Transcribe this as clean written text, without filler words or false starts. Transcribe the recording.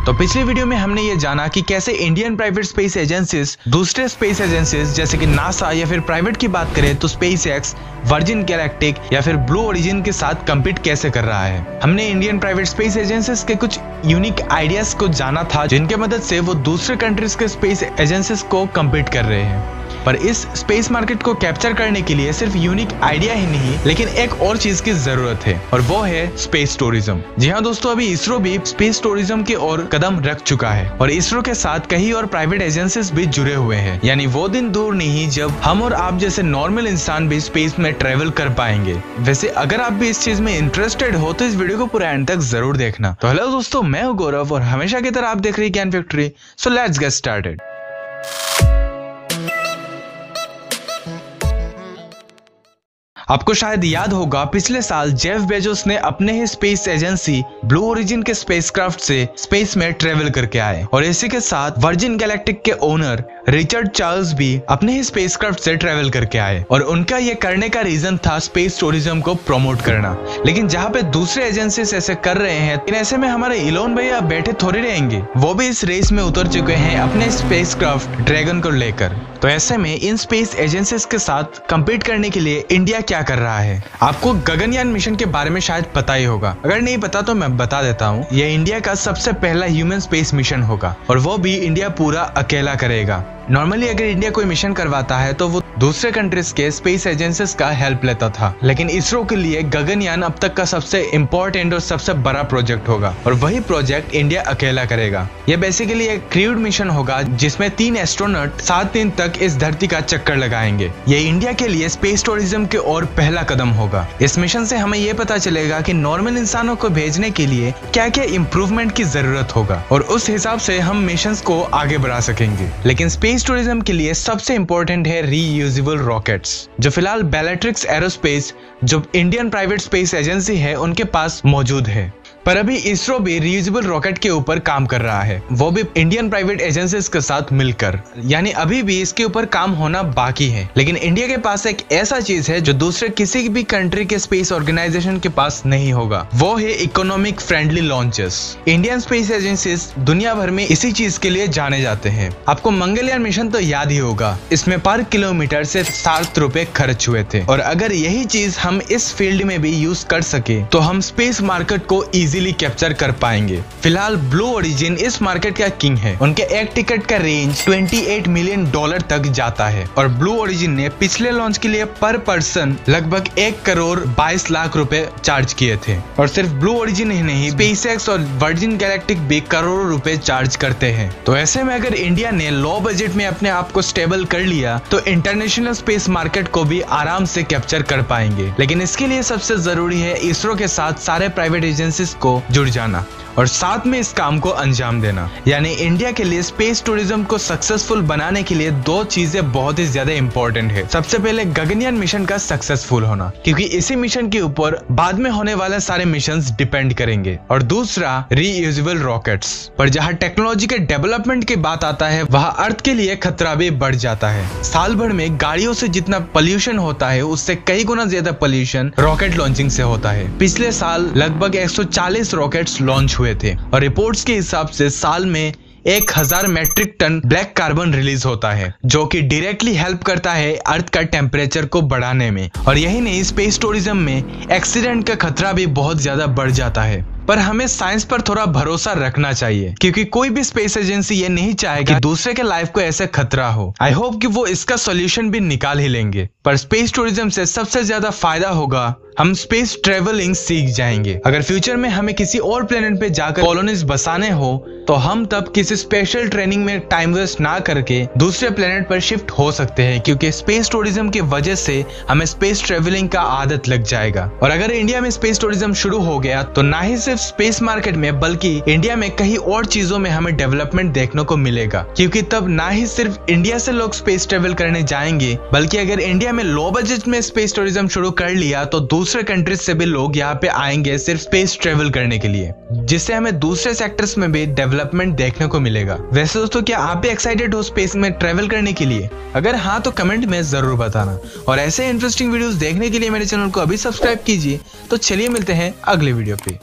तो पिछले वीडियो में हमने ये जाना कि कैसे इंडियन प्राइवेट स्पेस एजेंसीज दूसरे स्पेस एजेंसीज जैसे कि नासा या फिर प्राइवेट की बात करें तो स्पेसएक्स, वर्जिन गैलेक्टिक या फिर ब्लू ओरिजिन के साथ कम्पीट कैसे कर रहा है। हमने इंडियन प्राइवेट स्पेस एजेंसीज के कुछ यूनिक आइडियाज को जाना था जिनके मदद से वो दूसरे कंट्रीज के स्पेस एजेंसीज को कम्पीट कर रहे हैं। पर इस स्पेस मार्केट को कैप्चर करने के लिए सिर्फ यूनिक आइडिया ही नहीं लेकिन एक और चीज की जरूरत है और वो है स्पेस टूरिज्म। जी हाँ दोस्तों, अभी इसरो भी स्पेस टूरिज्म की ओर कदम रख चुका है और इसरो के साथ कई और प्राइवेट एजेंसीज भी जुड़े हुए हैं। यानी वो दिन दूर नहीं जब हम और आप जैसे नॉर्मल इंसान भी स्पेस में ट्रेवल कर पाएंगे। वैसे अगर आप भी इस चीज में इंटरेस्टेड हो तो इस वीडियो को पूरा एंड तक जरूर देखना। तो हेलो दोस्तों, मैं हूँ गौरव और हमेशा की तरह आप देख रहे हैं ज्ञान factory. So let's get started. आपको शायद याद होगा पिछले साल जेफ बेजोस ने अपने ही स्पेस एजेंसी ब्लू ओरिजिन के स्पेसक्राफ्ट से स्पेस में ट्रेवल करके आए और इसी के साथ वर्जिन गैलेक्टिक के ओनर रिचर्ड चार्ल्स भी अपने ही स्पेसक्राफ्ट से ट्रेवल करके आए और उनका ये करने का रीजन था स्पेस टूरिज्म को प्रमोट करना। लेकिन जहाँ पे दूसरे एजेंसीज ऐसे कर रहे हैं, ऐसे में हमारे इलोन भैया बैठे थोड़ी रहेंगे, वो भी इस रेस में उतर चुके हैं अपने स्पेसक्राफ्ट ड्रैगन को लेकर। तो ऐसे में इन स्पेस एजेंसीज के साथ कम्पीट करने के लिए इंडिया क्या कर रहा है। आपको गगनयान मिशन के बारे में शायद पता ही होगा, अगर नहीं पता तो मैं बता देता हूँ। यह इंडिया का सबसे पहला ह्यूमन स्पेस मिशन होगा और वो भी इंडिया पूरा अकेला करेगा। नॉर्मली अगर इंडिया कोई मिशन करवाता है तो वो दूसरे कंट्रीज के स्पेस एजेंसीज का हेल्प लेता था, लेकिन इसरो के लिए गगनयान अब तक का सबसे इम्पोर्टेंट और सबसे बड़ा प्रोजेक्ट होगा और वही प्रोजेक्ट इंडिया अकेला करेगा। यह बेसिकली एक क्रूड मिशन होगा जिसमें 3 एस्ट्रोनॉट 7 दिन तक इस धरती का चक्कर लगाएंगे। ये इंडिया के लिए स्पेस टूरिज्म की ओर पहला कदम होगा। इस मिशन से हमें ये पता चलेगा कि नॉर्मल इंसानों को भेजने के लिए क्या क्या इम्प्रूवमेंट की जरूरत होगा और उस हिसाब से हम मिशन को आगे बढ़ा सकेंगे। लेकिन स्पेस टूरिज्म के लिए सबसे इंपॉर्टेंट है रीयूजेबल रॉकेट्स, जो फिलहाल बेलेट्रिक्स एरोस्पेस जो इंडियन प्राइवेट स्पेस एजेंसी है उनके पास मौजूद है। पर अभी इसरो भी रीयूजेबल रॉकेट के ऊपर काम कर रहा है, वो भी इंडियन प्राइवेट एजेंसीज के साथ मिलकर। यानी अभी भी इसके ऊपर काम होना बाकी है। लेकिन इंडिया के पास एक ऐसा चीज है जो दूसरे किसी भी कंट्री के स्पेस ऑर्गेनाइजेशन के पास नहीं होगा, वो है economic friendly launches. Indian space agencies दुनिया भर में इसी चीज के लिए जाने जाते हैं। आपको मंगलयान मिशन तो याद ही होगा, इसमें पर किलोमीटर से 7 रुपए खर्च हुए थे और अगर यही चीज हम इस फील्ड में भी यूज कर सके तो हम स्पेस मार्केट को इजीली कैप्चर कर पाएंगे। फिलहाल ब्लू ओरिजिन इस मार्केट का किंग है। उनके एक टिकट का रेंज $28 मिलियन तक जाता है और ब्लू ओरिजिन ने पिछले लॉन्च के लिए पर पर्सन लगभग 1 करोड़ 22 लाख रुपए चार्ज किए थे। और सिर्फ ब्लू ओरिजिन ही नहीं, स्पेसएक्स और वर्जिन गैलेक्टिक भी करोड़ों रुपए चार्ज करते हैं। तो ऐसे में अगर इंडिया ने लो बजट में अपने आप को स्टेबल कर लिया तो इंटरनेशनल स्पेस मार्केट को भी आराम से कैप्चर कर पाएंगे। लेकिन इसके लिए सबसे जरूरी है इसरो के साथ सारे प्राइवेट एजेंसीज को जुड़ जाना और साथ में इस काम को अंजाम देना। यानी इंडिया के लिए स्पेस टूरिज्म को सक्सेसफुल बनाने के लिए 2 चीजें बहुत ही ज्यादा इंपॉर्टेंट है। सबसे पहले गगनयान मिशन का सक्सेसफुल होना, क्योंकि इसी मिशन के ऊपर बाद में होने वाले सारे मिशंस डिपेंड करेंगे। और दूसरा रीयूजेबल रॉकेट्स। पर जहाँ टेक्नोलॉजी के डेवलपमेंट की बात आता है वहाँ अर्थ के लिए खतरा भी बढ़ जाता है। साल भर में गाड़ियों से जितना पोल्यूशन होता है उससे कई गुना ज्यादा पोल्यूशन रॉकेट लॉन्चिंग से होता है। पिछले साल लगभग 140 रॉकेट्स लॉन्च हुए थे और रिपोर्ट्स के हिसाब से साल में 1000 metric ton black carbon release होता है, जो कि डायरेक्टली हेल्प करता है अर्थ का टेम्परेचर को बढ़ाने में। और यही नहीं, स्पेस टूरिज्म में एक्सीडेंट का खतरा भी बहुत ज्यादा बढ़ जाता है। पर हमें साइंस पर थोड़ा भरोसा रखना चाहिए, क्योंकि कोई भी स्पेस एजेंसी ये नहीं चाहेगा कि दूसरे के लाइफ को ऐसे खतरा हो। आई होप कि वो इसका सॉल्यूशन भी निकाल ही लेंगे। पर स्पेस टूरिज्म से सबसे ज्यादा फायदा होगा, हम स्पेस ट्रेवलिंग सीख जाएंगे। अगर फ्यूचर में हमें किसी और प्लेनेट पे जाकर कॉलोनीज बसाने हो तो हम तब किसी स्पेशल ट्रेनिंग में टाइम वेस्ट ना करके दूसरे प्लेनेट पर शिफ्ट हो सकते हैं, क्योंकि स्पेस टूरिज्म की वजह से हमें स्पेस ट्रेवलिंग का आदत लग जाएगा। और अगर इंडिया में स्पेस टूरिज्म शुरू हो गया तो ना ही सिर्फ स्पेस मार्केट में बल्कि इंडिया में कई और चीजों में हमें डेवलपमेंट देखने को मिलेगा, क्योंकि तब ना ही सिर्फ इंडिया से लोग स्पेस ट्रेवल करने जाएंगे बल्कि अगर इंडिया में लो बजट में स्पेस टूरिज्म शुरू कर लिया तो दूसरे कंट्रीज से भी लोग यहाँ पे आएंगे सिर्फ स्पेस ट्रेवल करने के लिए, जिससे हमें दूसरे सेक्टर्स में भी डेवलपमेंट देखने को मिलेगा। वैसे दोस्तों, क्या आप भी एक्साइटेड हो स्पेस में ट्रेवल करने के लिए? अगर हाँ तो कमेंट में जरूर बताना और ऐसे इंटरेस्टिंग वीडियोस देखने के लिए मेरे चैनल को अभी सब्सक्राइब कीजिए। तो चलिए मिलते हैं अगले वीडियो पे।